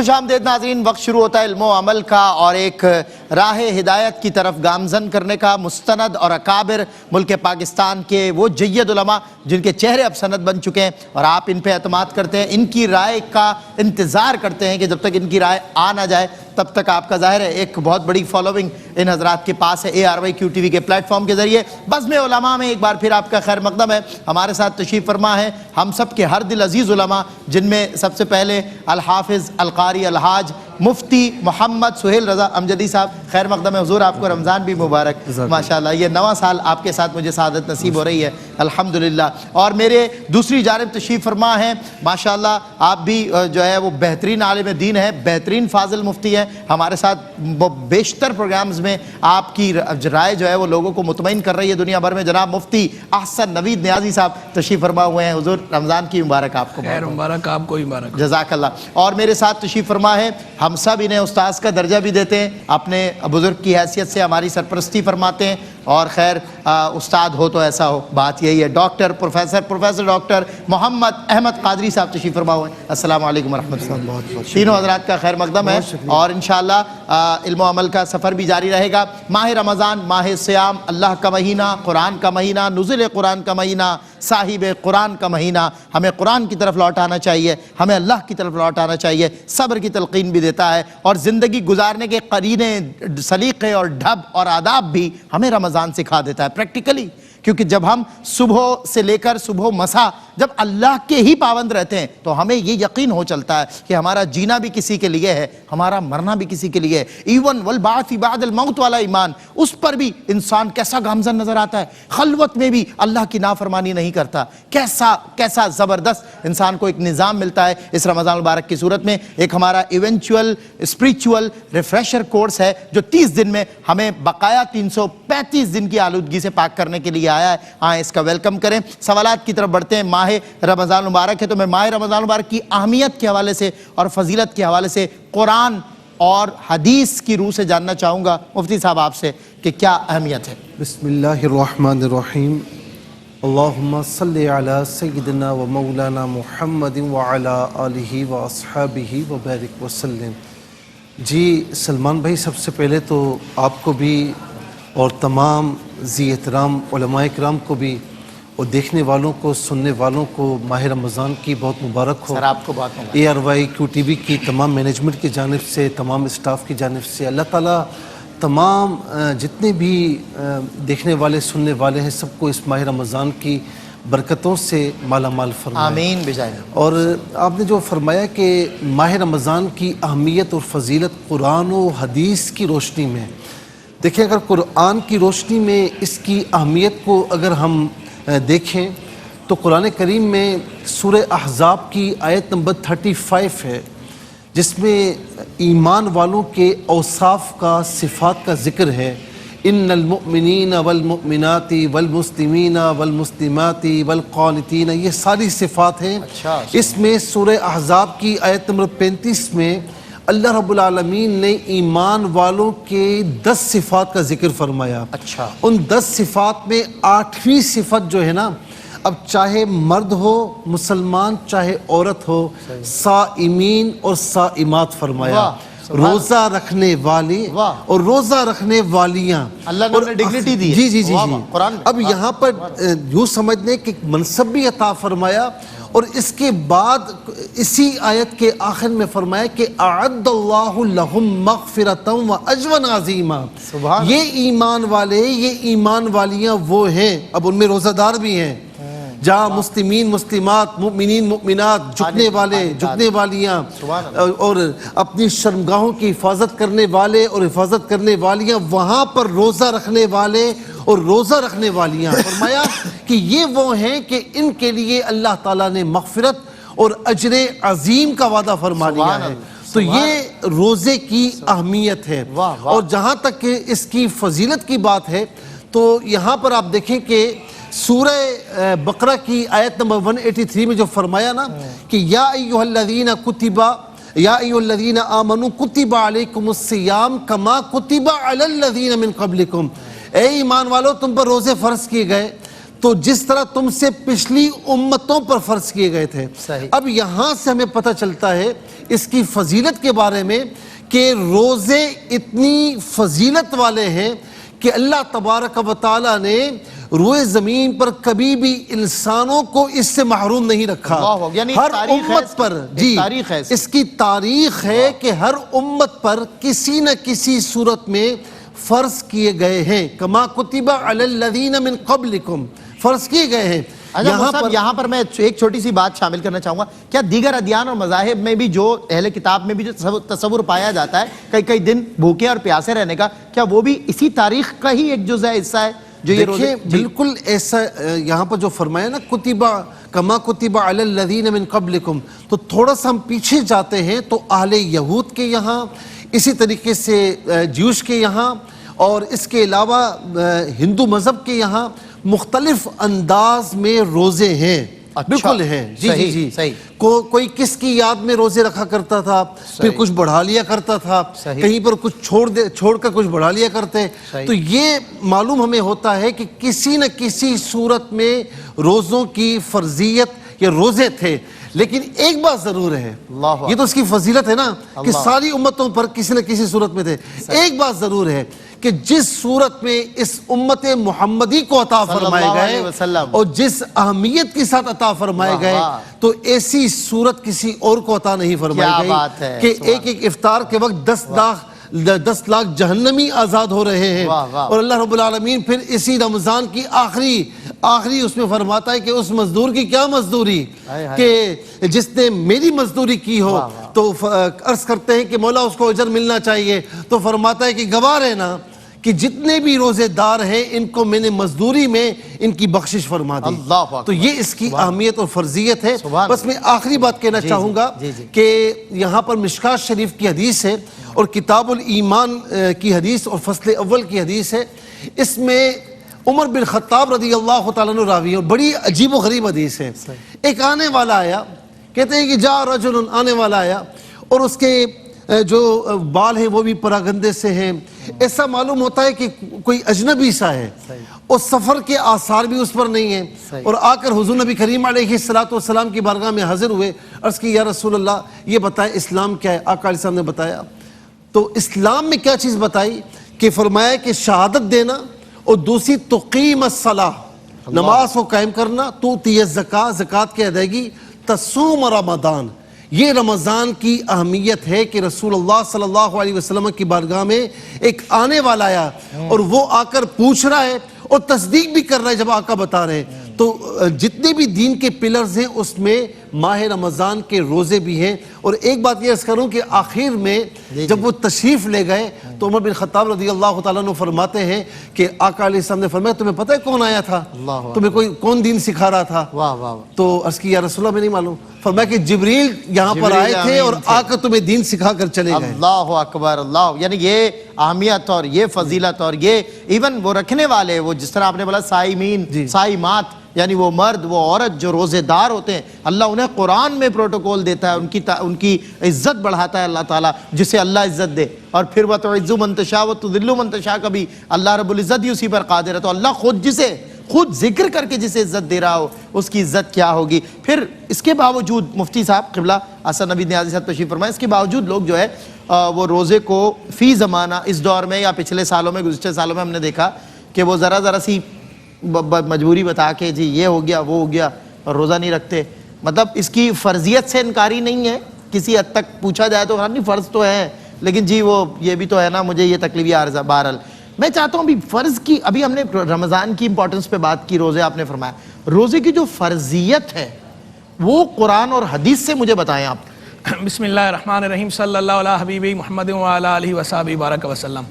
خوش آمدید ناظرین، وقت شروع ہوتا ہے علم و عمل کا اور ایک راہ ہدایت کی طرف گامزن کرنے کا۔ مستند اور اکابر ملک پاکستان کے وہ جید علماء جن کے چہرے اب سند بن چکے ہیں اور آپ ان پہ اعتماد کرتے ہیں، ان کی رائے کا انتظار کرتے ہیں کہ جب تک ان کی رائے آ نہ جائے تب تک آپ کا ظاہر ہے ایک بہت بڑی فالوونگ ان حضرات کے پاس ہے۔ ARYQ TV کے پلیٹ فارم کے ذریعے بزم علماء میں ایک بار پھر آپ کا خیر مقدم ہے۔ ہمارے ساتھ تشریف فرما ہے ہم سب کے ہر دل عزیز علماء، جن میں سب سے پہلے الحافظ القاری الحاج مفتی محمد سہیل رضا امجدی صاحب۔ خیر مقدم ہے حضور، آپ کو رمضان بھی مبارک ماشاءاللہ۔ یہ نواں سال آپ کے ساتھ مجھے سعادت نصیب ہو رہی ہے الحمدللہ۔ اور میرے دوسری جانب تشریف فرما ہے ماشاءاللہ، آپ بھی جو ہے وہ بہترین عالم دین ہے، بہترین فاضل مفتی ہے۔ ہمارے ساتھ بیشتر پروگرامز میں آپ کی رائے جو ہے وہ لوگوں کو مطمئن کر رہی ہے دنیا بھر میں۔ جناب مفتی احسن نوید نیازی صاحب تشریف فرما ہوئے ہیں۔ حضور رمضان کی مبارک آپ کو، خیر مبارک آپ کو مبارک، جزاک اللہ۔ اور میرے ساتھ تشریف فرما ہے، ہم سب انہیں استاذ کا درجہ بھی دیتے ہیں، اپنے بزرگ کی حیثیت سے ہماری سرپرستی فرماتے ہیں، اور خیر استاد ہو تو ایسا ہو، بات یہی ہے۔ ڈاکٹر پروفیسر ڈاکٹر محمد احمد قادری صاحب تشریف فرما ہوئے ہیں۔ السلام علیکم ورحمۃ اللہ۔ تینوں حضرات کا خیر مقدم ہے، اور انشاءاللہ علم و عمل کا سفر بھی جاری رہے گا۔ ماہ رمضان، ماہ سیام، اللہ کا مہینہ، قرآن کا مہینہ، نزول قرآن کا مہینہ، صاحب قرآن کا مہینہ۔ ہمیں قرآن کی طرف لوٹ آنا چاہیے، ہمیں اللہ کی طرف لوٹ آنا چاہیے۔ صبر کی تلقین بھی دیتا ہے، اور زندگی گزارنے کے قرینے، سلیقے اور ڈھب اور آداب بھی ہمیں رمضان سکھا دیتا ہے پریکٹیکلی۔ کیونکہ جب ہم صبح سے لے کر صبح مسا جب اللہ کے ہی پابند رہتے ہیں تو ہمیں یہ یقین ہو چلتا ہے کہ ہمارا جینا بھی کسی کے لیے ہے، ہمارا مرنا بھی کسی کے لیے ہے۔ ایون والبعث بعد الموت والا ایمان، اس پر بھی انسان کیسا گامزن نظر آتا ہے، خلوت میں بھی اللہ کی نافرمانی نہیں کرتا۔ کیسا زبردست انسان کو ایک نظام ملتا ہے اس رمضان المبارک کی صورت میں۔ ایک ہمارا ایونچول اسپریچول ریفریشر کورس ہے جو 30 دن میں ہمیں بقایا 335 دن کی آلودگی سے پاک کرنے کے لیے آیا ہے۔ آئیں اس کا ویلکم کریں۔ سوالات کی طرف بڑھتے ہیں۔ ماہ رمضان مبارک ہے تو میں ماہ رمضان مبارک کی اہمیت کے حوالے سے اور فضیلت کے حوالے سے قرآن اور حدیث کی روح سے جاننا چاہوں گا مفتی صاحب آپ سے کہ کیا اہمیت ہے۔ بسم اللہ الرحمن الرحیم۔ اللہم صلی علی سیدنا و مولانا محمد وعلی آلہ و اصحابہ و بارک وسلم۔ جی سلمان بھائی، سب سے پہلے تو آپ کو بھی اور تمام ذی احترام علماء کرام کو بھی اور دیکھنے والوں کو، سننے والوں کو ماہ رمضان کی بہت مبارک ہو۔ سر آپ کو بات ہوگا ARYQ TV کی تمام مینجمنٹ کی جانب سے، تمام اسٹاف کی جانب سے اللہ تعالیٰ تمام جتنے بھی دیکھنے والے سننے والے ہیں سب کو اس ماہ رمضان کی برکتوں سے مالا مال فرمائے، آمین بجائے۔ اور آپ نے جو فرمایا کہ ماہ رمضان کی اہمیت اور فضیلت قرآن و حدیث کی روشنی میں، دیکھیں اگر قرآن کی روشنی میں اس کی اہمیت کو اگر ہم دیکھیں تو قرآن کریم میں سورہ احزاب کی آیت نمبر 35 ہے، جس میں ایمان والوں کے اوصاف کا، صفات کا ذکر ہے۔ ان المؤمنین والمؤمنات والمسلمین والمسلمات والقانتین، یہ ساری صفات ہیں۔ اس میں سورہ احزاب کی آیت نمبر 35 میں اللہ رب العالمین نے ایمان والوں کے 10 صفات کا ذکر فرمایا۔ ان 10 صفات میں 8ویں صفت جو ہے نا، اب چاہے مرد ہو مسلمان چاہے عورت ہو، صائمین اور صائمات فرمایا، روزہ رکھنے والی اور روزہ رکھنے والیاں، اللہ نے انہیں ڈگنیٹی دی ہے۔ جی جی جی جی۔ اب یہاں پر یوں سمجھ لیں کہ منصب بھی عطا فرمایا، اور اس کے بعد اسی آیت کے آخر میں فرمایا کہ اعد اللہ لہم مغفرۃ و اجرا عظیما۔ یہ ایمان والے، یہ ایمان والیاں وہ ہیں، اب ان میں روزہ دار بھی ہیں، جہاں مسلمین مسلمات، مؤمنین مؤمنات، جھکنے والے جھکنے والیاں، اور اپنی شرمگاہوں کی حفاظت کرنے والے اور حفاظت کرنے والیاں، وہاں پر روزہ رکھنے والے اور روزہ رکھنے والیاں۔ فرمایا کہ یہ وہ ہیں کہ ان کے لیے اللہ تعالیٰ نے مغفرت اور اجر عظیم کا وعدہ فرما لیا ہے۔ تو یہ روزے کی اہمیت ہے۔ اور جہاں تک کہ اس کی فضیلت کی بات ہے تو یہاں پر آپ دیکھیں کہ سورہ بقرہ کی آیت نمبر 183 میں جو فرمایا نا کہ یا ایھا الذین کتبا یا ایھا الذین آمنوا کتب علیکم الصیام کما کتب علی الذین من قبلکم، اے ایمان والو تم پر روزے فرض کیے گئے تو جس طرح تم سے پچھلی امتوں پر فرض کیے گئے تھے. صحیح. اب یہاں سے ہمیں پتہ چلتا ہے اس کی فضیلت کے بارے میں کہ روزے اتنی فضیلت والے ہیں کہ اللہ تبارک و تعالیٰ نے روئے زمین پر کبھی بھی انسانوں کو اس سے محروم نہیں رکھا. یعنی ہر تاریخ ہے امت پر جی تاریخ ہے اس کی تاریخ ہے کہ ہر امت پر کسی نہ کسی صورت میں فرض کیے گئے ہیں. کما کتب علی الذین من قبلکم فرض کیے گئے ہیں. یہاں پر میں ایک چھوٹی سی بات شامل کرنا چاہوں گا. کیا دیگر ادیان اور مذاہب میں بھی جو اہل کتاب میں بھی جو تصور پایا جاتا ہے کئی دن بھوکے اور پیاسے رہنے کا، کیا وہ بھی اسی تاریخ کا ہی ایک جزء حصہ ہے جو یہ روزے؟ بالکل ایسا یہاں پر جو فرمایا نا کتبہ کما کتب علی الذین من قبلکم، تو تھوڑا سا ہم پیچھے جاتے ہیں تو اہل یہود کے یہاں، اسی طریقے سے جیوش کے یہاں، اور اس کے علاوہ ہندو مذہب کے یہاں مختلف انداز میں روزے ہیں. بالکل ہیں جی جی جی. کوئی کس کی یاد میں روزے رکھا کرتا تھا، پھر کچھ بڑھا لیا کرتا تھا، کہیں پر کچھ چھوڑ کر کچھ بڑھا لیا کرتے. تو یہ معلوم ہمیں ہوتا ہے کہ کسی نہ کسی صورت میں روزوں کی فرضیت یا روزے تھے. لیکن ایک بات ضرور ہے، یہ تو اس کی فضیلت ہے نا کہ ساری امتوں پر کسی نہ کسی صورت میں تھے. ایک بات ضرور ہے کہ جس صورت میں اس امت محمدی کو عطا فرمائے گئے اور جس اہمیت کے ساتھ عطا فرمائے گئے، تو ایسی صورت کسی اور کو عطا نہیں فرمائی گئی کہ ایک ایک افطار کے وقت 10 لاکھ جہنمی آزاد ہو رہے ہیں. اور اللہ رب العالمین پھر اسی رمضان کی آخری اس میں فرماتا ہے کہ اس مزدور کی کیا مزدوری کہ جس نے میری مزدوری کی ہو. تو عرض کرتے ہیں کہ مولا اس کو اجر ملنا چاہیے، تو فرماتا ہے کہ گواہ رہنا کہ جتنے بھی روزے دار ہیں ان کو میں نے مزدوری میں ان کی بخشش فرما دی. تو یہ اس کی اہمیت اور فرضیت ہے. بس میں آخری بات کہنا چاہوں گا کہ یہاں پر مشکات شریف کی حدیث ہے اور کتاب الایمان کی حدیث اور فصل اول کی حدیث ہے. اس میں عمر بن خطاب رضی اللہ تعالیٰ عنہ راوی ہے اور بڑی عجیب و غریب حدیث ہے. ایک آنے والا آیا، کہتے ہیں کہ جا رجل، آنے والا آیا اور اس کے جو بال ہیں وہ بھی پراگندے سے ہیں. ایسا معلوم ہوتا ہے کہ کوئی اجنبی سا ہے اور سفر کے آثار بھی اس پر نہیں ہیں. اور آ کر حضور نبی کریم علیہ السلام کی بارگاہ میں حاضر ہوئے. عرض کی یا رسول اللہ یہ بتائیں اسلام کیا ہے؟ آقا علیہ السلام نے بتایا. تو اسلام میں کیا چیز بتائی کہ فرمایا کہ شہادت دینا اور دوسری تقیم الصلاۃ، نماز کو قائم کرنا، توتی الزکاۃ، زکوٰۃ کی ادائیگی، تصوم رمضان. یہ رمضان کی اہمیت ہے کہ رسول اللہ صلی اللہ علیہ وسلم کی بارگاہ میں ایک آنے والا آیا اور وہ آ کر پوچھ رہا ہے اور تصدیق بھی کر رہا ہے جب آقا بتا رہے ہیں. تو جتنے بھی دین کے پلرز ہیں اس میں ماہ رمضان کے روزے بھی ہیں. اور ایک بات یہ عرض کروں کہ آخر میں جب وہ تشریف لے گئے تو عمر بن خطاب رضی اللہ تعالیٰ عنہ فرماتے ہیں کہ آقا علیہ السلام نے فرمایا تمہیں پتہ ہے کون آیا تھا؟ تمہیں کوئی کون دین سکھا رہا تھا؟ تو عرض کی یا رسول اللہ میں نہیں معلوم. فرمایا کہ جبریل یہاں پر آئے تھے اور آ کر تمہیں دین سکھا کر چلے گئے. اللہ اکبر اللہ. یعنی یہ اہمیت اور یہ فضیلت اور یہ ایون وہ رکھنے والے، وہ جس طرح آپ نے بولا صائمین صائمات، یعنی وہ مرد وہ عورت جو روزے دار ہوتے ہیں، اللہ انہیں قرآن میں پروٹوکول دیتا ہے، ان کی عزت بڑھاتا ہے اللہ تعالیٰ جسے اللہ عزت دے. اور پھر وَتُعِزُّ مَن تَشَاءُ وَتُذِلُّ مَن تَشَاءُ کا بھی اللہ رب العزت ہی اسی پر قادر ہے. تو اللہ خود ذکر کر کے جسے عزت دے رہا ہو اس کی عزت کیا ہوگی. پھر اس کے باوجود مفتی صاحب قبلہ حسن نبی نیازی صاحب تشریف فرمائے، اس کے باوجود لوگ جو ہے وہ روزے کو فی زمانہ اس دور میں یا پچھلے سالوں میں گزشتہ سالوں میں ہم نے دیکھا کہ وہ ذرا سی مجبوری بتا کے جی یہ ہو گیا وہ ہو گیا اور روزہ نہیں رکھتے. مطلب اس کی فرضیت سے انکاری نہیں ہے، کسی حد تک پوچھا جائے تو نہیں فرض تو ہے لیکن جی وہ یہ بھی تو ہے نا مجھے یہ تکلیف عارضہ. بہرحال میں چاہتا ہوں ابھی فرض کی، ابھی ہم نے رمضان کی امپورٹنس پہ بات کی، روزے آپ نے فرمایا، روزے کی جو فرضیت ہے وہ قرآن اور حدیث سے مجھے بتائیں آپ. بسم اللہ الرحمن الرحیم، صلی اللہ علیہ حبیبی محمد وعلی آلہ وصحبہ بارک وسلم.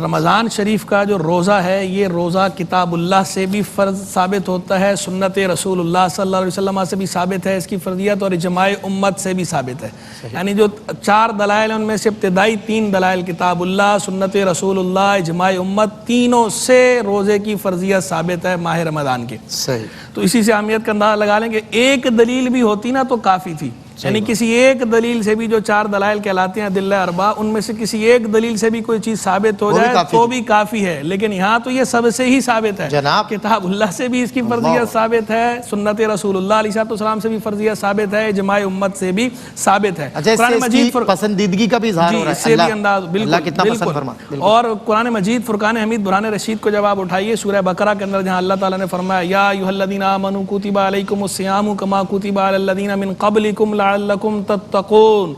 رمضان شریف کا جو روزہ ہے یہ روزہ کتاب اللہ سے بھی فرض ثابت ہوتا ہے، سنت رسول اللہ صلی اللہ علیہ وسلم سے بھی ثابت ہے اس کی فرضیت، اور اجماع امت سے بھی ثابت ہے. یعنی جو 4 دلائل ہیں ان میں سے ابتدائی 3 دلائل کتاب اللہ، سنت رسول اللہ، اجماع امت، تینوں سے روزے کی فرضیت ثابت ہے ماہ رمضان کی. صحیح. تو اسی سے اہمیت کا اندازہ لگا لیں کہ ایک دلیل بھی ہوتی نا تو کافی تھی. یعنی کسی ایک دلیل سے بھی، جو 4 دلائل کہلاتے ہیں دلہ اربع، ان میں سے کسی ایک دلیل سے بھی کوئی چیز ثابت ہو جائے تو بھی کافی ہے. لیکن یہاں تو یہ سب سے ہی ثابت ہے. جناب کتاب اللہ سے بھی اس کی فرضیت ثابت ہے، سنت رسول اللہ علیہ السلام سے بھی فرضیت ثابت ہے، اجماع امت سے بھی ثابت ہے. اچھا، قرآن مجید پسندیدگی کا بھی اظہار ہو رہا ہے. اس سے بھی انداز اللہ کتنا پسند بالکل. فرماتا. اور قرآن مجید فرقان حمید برہان رشید کو جب آپ اٹھائیے سورہ بقرہ کے اندر، جہاں اللہ تعالیٰ نے فرمایا یا ایھا الذین آمنوا کتب علیکم الصیام کما کتب علی الذین من قبلکم لعلکم تتقون.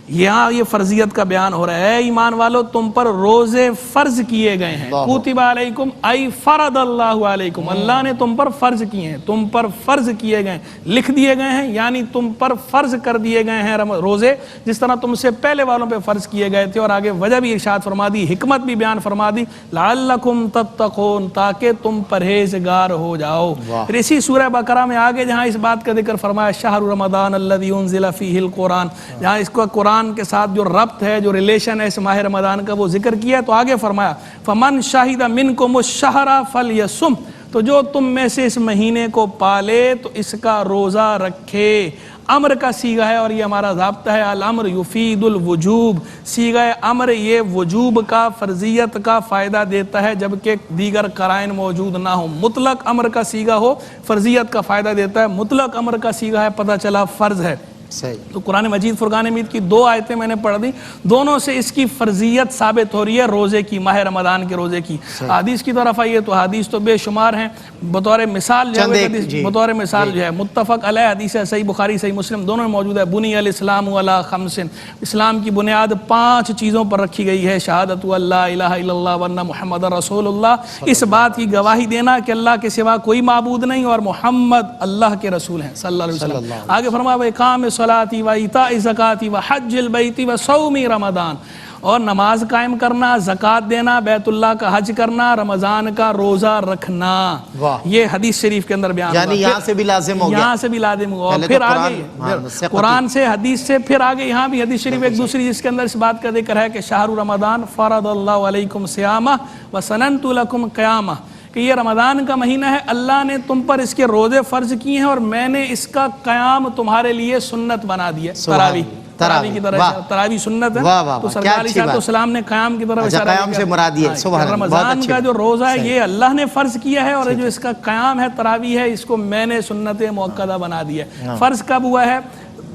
یہاں یہ فرضیت کا بیان ہو رہا ہے، ایمان والو تم پر روزے فرض کیے گئے ہیں. کتب علیکم ای فرض اللہ علیکم، اللہ نے تم پر فرض کیے ہیں، تم پر فرض کیے گئے، لکھ دیے گئے ہیں، یعنی تم پر فرض کر دیے گئے ہیں روزے، جس طرح تم سے پہلے والوں پہ فرض کیے گئے تھے. اور آگے وجہ بھی ارشاد فرما دی، حکمت بھی بیان فرما دی، لعلکم تتقون، تاکہ تم پرہیزگار ہو جاؤ. پھر اسی سورہ بقرہ میں آگے جہاں اس بات کا ذکر فرمایا شہر رمضان الذی انزل فیہ القرآن، جہاں اس کو قرآن کے ساتھ جو ربط ہے، جو ریلیشن ہے اس ماہ رمضان کا، وہ ذکر کیا. تو آگے فرمایا فمن شہد منکم الشہر فلیصم، تو جو تم میں سے اس مہینے کو پالے تو اس کا روزہ رکھے. امر کا صیغہ ہے اور یہ ہمارا ضابطہ ہے، الامر یفید الوجوب. صیغہ امر یہ وجوب کا، فرضیت کا فائدہ دیتا ہے جبکہ دیگر قرائن موجود نہ ہو. مطلق امر کا صیغہ ہو فرضیت کا فائدہ دیتا ہے، مطلق امر کا صیغہ ہے پتہ چلا فرض ہے. تو قرآن مجید فرقان حمید کی 2 آیتیں میں نے پڑھ دی، دونوں سے اس کی فرضیت ثابت ہو رہی ہے روزے کی، ماہ رمضان کے روزے کی. حدیث کی طرف آئیے تو حدیث تو بے شمار ہیں. بطور مثال جو ہے بطور مثال جو ہے متفق علیہ حدیث ہے، صحیح بخاری صحیح مسلم دونوں میں موجود ہے. بنی الاسلام علی 5، اسلام کی بنیاد 5 چیزوں پر رکھی گئی ہے. شہادت اللہ الہ الا اللہ وان محمد رسول اللہ، اس بات کی گواہی دینا کہ اللہ کے سوا کوئی معبود نہیں اور محمد اللہ کے رسول ہیں صلی اللہ علیہ وسلم. آگے فرمایا اقام الصلاۃ و ایتاء الزکوٰۃ و حج البیت و صوم رمضان، اور نماز قائم کرنا، زکوٰۃ دینا، بیت اللہ کا حج کرنا، رمضان کا روزہ رکھنا. یہ حدیث شریف کے اندر بیان یعنی یہاں سے بھی لازم ہو گیا، یہاں سے بھی لازم ہوا. پھر آگے قرآن سے حدیث سے، پھر آگے یہاں بھی حدیث شریف ایک دوسری جس کے اندر اس بات کا ذکر ہے کہ شہر رمضان فرض اللہ علیکم صیامہ وسننت لکم قیامہ، کہ یہ رمضان کا مہینہ ہے، اللہ نے تم پر اس کے روزے فرض کیے ہیں اور میں نے اس کا قیام تمہارے لیے سنت بنا دی ہے. تراویح کی طرح، تراویح سنت ہے تو سرکار علیہ السلام نے قیام کی طرف اشارہ قیام سے مراد ہے. رمضان کا جو روزہ ہے یہ اللہ نے فرض کیا ہے، اور جو اس کا قیام ہے تراویح ہے، اس کو میں نے سنت موقدہ بنا دی ہے. فرض کب ہوا ہے؟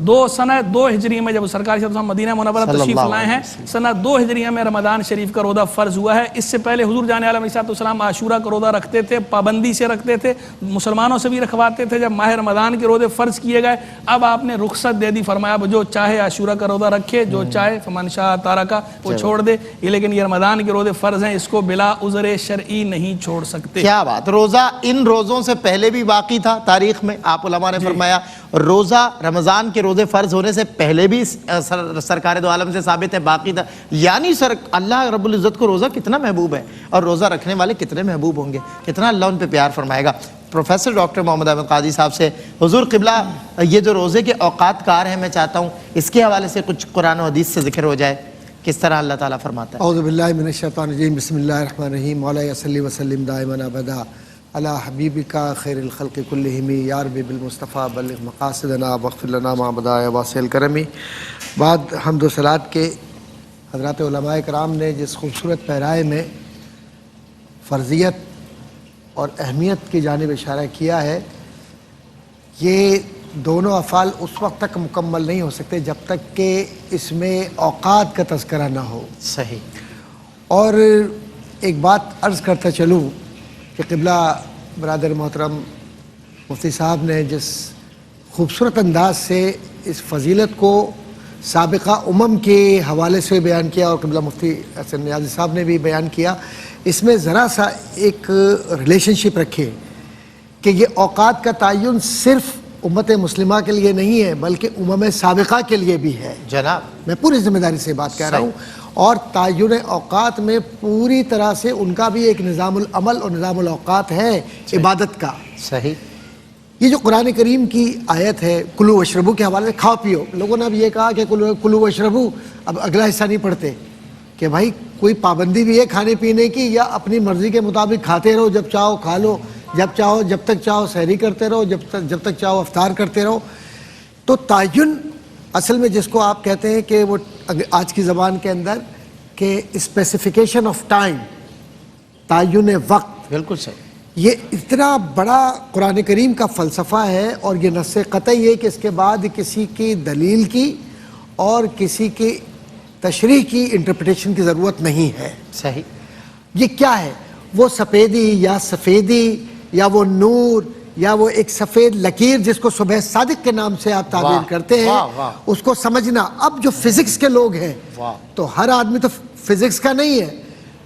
2 ہجری میں جب سرکار صلی اللہ علیہ وسلم مدینہ منورہ تشریف لائے ہیں، سنہ 2 ہجریہ میں رمضان شریف کا روزہ فرض ہوا ہے. اس سے پہلے حضور جان علیہ السلام عاشورہ کا روزہ رکھتے تھے، پابندی سے رکھتے تھے، مسلمانوں سے بھی رکھواتے تھے. جب ماہ رمضان کے روزے فرض کیے گئے اب آپ نے رخصت دے دی، فرمایا جو چاہے عاشورہ کا روزہ رکھے، جو چاہے فمن شاء تارکا وہ چھوڑ دے. لیکن یہ رمضان کے روزے فرض ہیں، اس کو بلا عذر شرعی نہیں چھوڑ سکتے. کیا بات! روزہ ان روزوں سے پہلے بھی باقی تھا تاریخ میں، آپ علماء نے فرمایا روزہ رمضان کے روزے فرض ہونے سے پہلے بھی سرکار دو عالم سے ثابت ہے، باقی تھا. یعنی اللہ رب العزت کو روزہ کتنا محبوب ہے اور روزہ رکھنے والے کتنے محبوب ہوں گے، کتنا اللہ ان پہ پیار فرمائے گا. پروفیسر ڈاکٹر محمد احمد قاضی صاحب سے حضور قبلہ یہ جو روزے کے اوقات کار ہیں، میں چاہتا ہوں اس کے حوالے سے کچھ قرآن و حدیث سے ذکر ہو جائے، کس طرح اللہ تعالیٰ فرماتا ہے. اعوذ باللہ من الشیطان الرجیم، بسم اللہ الرحمن الرحیم. مولانا صلی وسلم دائما ابدا علی حبیبک خیر الخلق کلہم یا رب بالمصطفیٰ بلغ مقاصدنا واغفر لنا ما بدا یا واسع الکرم. بعد حمد و صلات کے حضرات علماء کرام نے جس خوبصورت پیرائے میں فرضیت اور اہمیت کی جانب اشارہ کیا ہے، یہ دونوں افعال اس وقت تک مکمل نہیں ہو سکتے جب تک کہ اس میں اوقات کا تذکرہ نہ ہو. صحیح. اور ایک بات عرض کرتا چلوں کہ قبلہ برادر محترم مفتی صاحب نے جس خوبصورت انداز سے اس فضیلت کو سابقہ امم کے حوالے سے بیان کیا اور قبلہ مفتی حسن نیازی صاحب نے بھی بیان کیا، اس میں ذرا سا ایک ریلیشن شپ رکھے کہ یہ اوقات کا تعین صرف امت مسلمہ کے لیے نہیں ہے بلکہ امم سابقہ کے لیے بھی ہے. جناب میں پوری ذمہ داری سے بات کہہ رہا ہوں. اور تعین اوقات میں پوری طرح سے ان کا بھی ایک نظام العمل اور نظام الاوقات ہے عبادت کا. صحیح. یہ جو قرآن کریم کی آیت ہے کلو وشربو کے حوالے سے، کھاؤ پیو، لوگوں نے اب یہ کہا کہ کلو وشربو، اب اگلا حصہ نہیں پڑھتے کہ بھائی کوئی پابندی بھی ہے کھانے پینے کی یا اپنی مرضی کے مطابق کھاتے رہو، جب چاہو کھا لو، جب چاہو جب تک چاہو سحری کرتے رہو، جب تک چاہو افطار کرتے رہو. تو تعین اصل میں جس کو آپ کہتے ہیں کہ وہ آج کی زبان کے اندر کہ اسپیسیفیکیشن آف ٹائم، تعین وقت، بالکل صحیح. یہ اتنا بڑا قرآن کریم کا فلسفہ ہے، اور یہ نص قطعی ہے کہ اس کے بعد کسی کی دلیل کی اور کسی کی تشریح کی انٹرپریٹیشن کی ضرورت نہیں ہے. صحیح. یہ کیا ہے؟ وہ سفیدی یا سفیدی یا وہ نور یا وہ ایک سفید لکیر جس کو صبح صادق کے نام سے آپ تعبیر کرتے ہیں، اس کو سمجھنا. اب جو فزکس کے لوگ ہیں تو ہر آدمی تو فزکس کا نہیں ہے،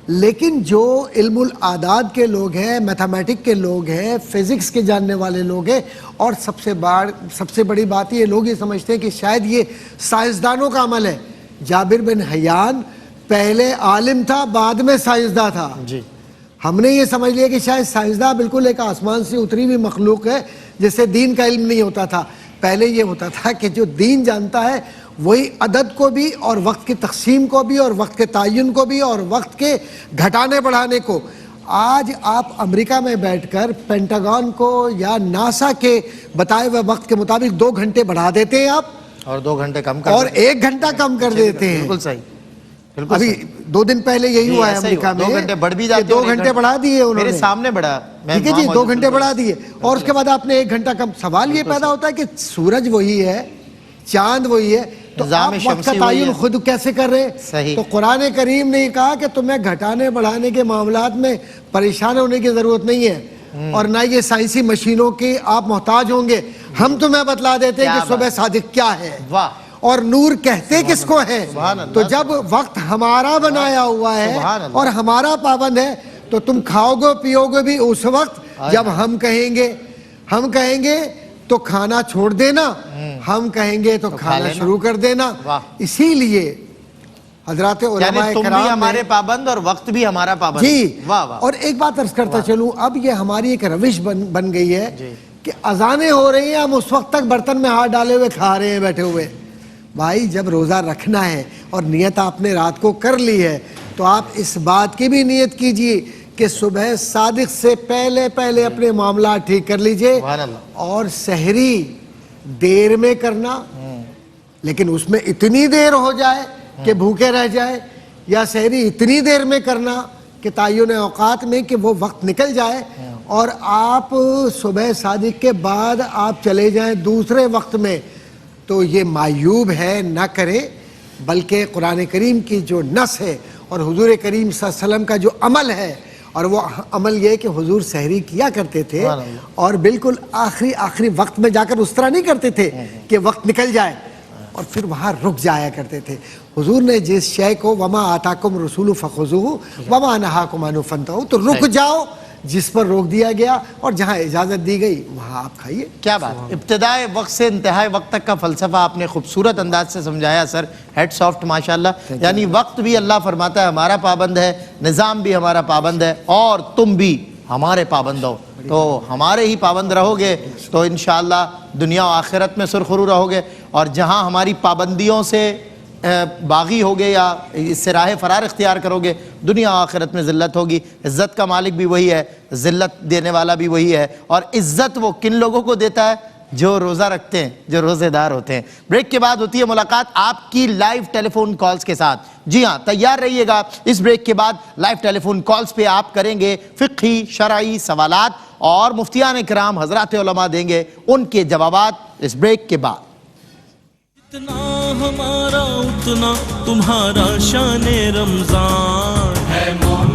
لیکن جو علم الاعداد کے لوگ ہیں، میتھمیٹک کے لوگ ہیں، فزکس کے جاننے والے لوگ ہیں، اور سب سے بڑی بات یہ لوگ یہ سمجھتے ہیں کہ شاید یہ سائنسدانوں کا عمل ہے. جابر بن حیان پہلے عالم تھا، بعد میں سائنسداں تھا. جی. ہم نے یہ سمجھ لیا کہ شاید سائنسداں بالکل ایک آسمان سے اتری ہوئی مخلوق ہے جسے دین کا علم نہیں ہوتا تھا. پہلے یہ ہوتا تھا کہ جو دین جانتا ہے وہی عدد کو بھی اور وقت کی تقسیم کو بھی اور وقت کے تعین کو بھی اور وقت کے گھٹانے بڑھانے کو. آج آپ امریکہ میں بیٹھ کر پینٹاگون کو یا ناسا کے بتائے ہوئے وقت کے مطابق 2 گھنٹے بڑھا دیتے ہیں آپ، اور 2 گھنٹے کم کر اور 1 گھنٹا کم کر دیتے ہیں. بالکل صحیح. بالکل ابھی 2 دن پہلے یہی ہوا ہے امریکہ میں، 2 گھنٹے بڑھ بھی جاتے 2 گھنٹے بڑھا دیے انہوں نے. میرے سامنے بڑھا. ٹھیک ہے جی، 2 گھنٹے بڑھا دیے، اور اس کے بعد آپ نے 1 گھنٹہ کم. سوال یہ پیدا ہوتا ہے کہ سورج وہی ہے، چاند وہی ہے، تو آپ وقت کا تعین خود کیسے کر رہے؟ صحیح. تو قرآن کریم نے کہا کہ تمہیں گھٹانے بڑھانے کے معاملات میں پریشان ہونے کی ضرورت نہیں ہے، اور نہ یہ سائنسی مشینوں کی آپ محتاج ہوں گے. ہم تمہیں بتلا دیتے ہیں کہ صبح صادق کیا ہے، اور نور کہتے کس کو ہے. تو جب وقت ہمارا بنایا ہوا ہے اور ہمارا پابند ہے تو تم کھاؤ گے پیو گے بھی اس وقت جب ہم کہیں گے تو کھانا چھوڑ دینا، ہم کہیں گے تو کھانا شروع کر دینا. اسی لیے حضرات علماء تم بھی ہمارے پابند اور وقت بھی ہمارا پابند. جی. اور ایک بات عرض کرتا چلوں، اب یہ ہماری ایک روش بن گئی ہے کہ اذانیں ہو رہی ہیں، ہم اس وقت تک برتن میں ہاتھ ڈالے ہوئے کھا رہے ہیں بیٹھے ہوئے. بھائی جب روزہ رکھنا ہے اور نیت آپ نے رات کو کر لی ہے تو آپ اس بات کی بھی نیت کیجئے کہ صبح صادق سے پہلے اپنے معاملات ٹھیک کر لیجئے. اور سحری دیر میں کرنا، لیکن اس میں اتنی دیر ہو جائے کہ بھوکے رہ جائے، یا سحری اتنی دیر میں کرنا کہ تعین اوقات میں کہ وہ وقت نکل جائے اور آپ صبح صادق کے بعد آپ چلے جائیں دوسرے وقت میں، تو یہ معیوب ہے، نہ کرے. بلکہ قرآن کریم کی جو نص ہے اور حضور کریم صلی اللہ علیہ وسلم کا جو عمل ہے، اور وہ عمل یہ کہ حضور سحری کیا کرتے تھے اور بالکل آخری وقت میں جا کر اس طرح نہیں کرتے تھے کہ وقت نکل جائے اور پھر وہاں رک جایا کرتے تھے. حضور نے جس شے کو وما آتاکم رسول فخذوہ وما نہاکم عنہ فانتہوا، تو رک جاؤ جس پر روک دیا گیا اور جہاں اجازت دی گئی وہاں آپ کھائیے. کیا بات. ابتدائے وقت سے انتہائی وقت تک کا فلسفہ آپ نے خوبصورت انداز سے سمجھایا سر. ہیڈ سافٹ ماشاءاللہ. یعنی وقت بھی اللہ فرماتا ہے ہمارا پابند ہے، نظام بھی ہمارا پابند ہے، اور تم بھی ہمارے پابند ہو. تو ہمارے ہی پابند رہو گے تو انشاءاللہ دنیا و آخرت میں سرخرو رہو گے، اور جہاں ہماری پابندیوں سے باغی ہوگے یا اس سے راہ فرار اختیار کرو گے دنیا و آخرت میں ذلت ہوگی. عزت کا مالک بھی وہی ہے، ذلت دینے والا بھی وہی ہے. اور عزت وہ کن لوگوں کو دیتا ہے؟ جو روزہ رکھتے ہیں، جو روزے دار ہوتے ہیں. بریک کے بعد ہوتی ہے ملاقات آپ کی لائیو ٹیلی فون کالز کے ساتھ. جی ہاں، تیار رہیے گا. اس بریک کے بعد لائیو ٹیلی فون کالز پہ آپ کریں گے فقہی شرعی سوالات، اور مفتیان کرام حضرات علماء دیں گے ان کے جوابات اس بریک کے بعد. اتنا ہمارا اتنا تمہارا شان رمضان ہے مومن.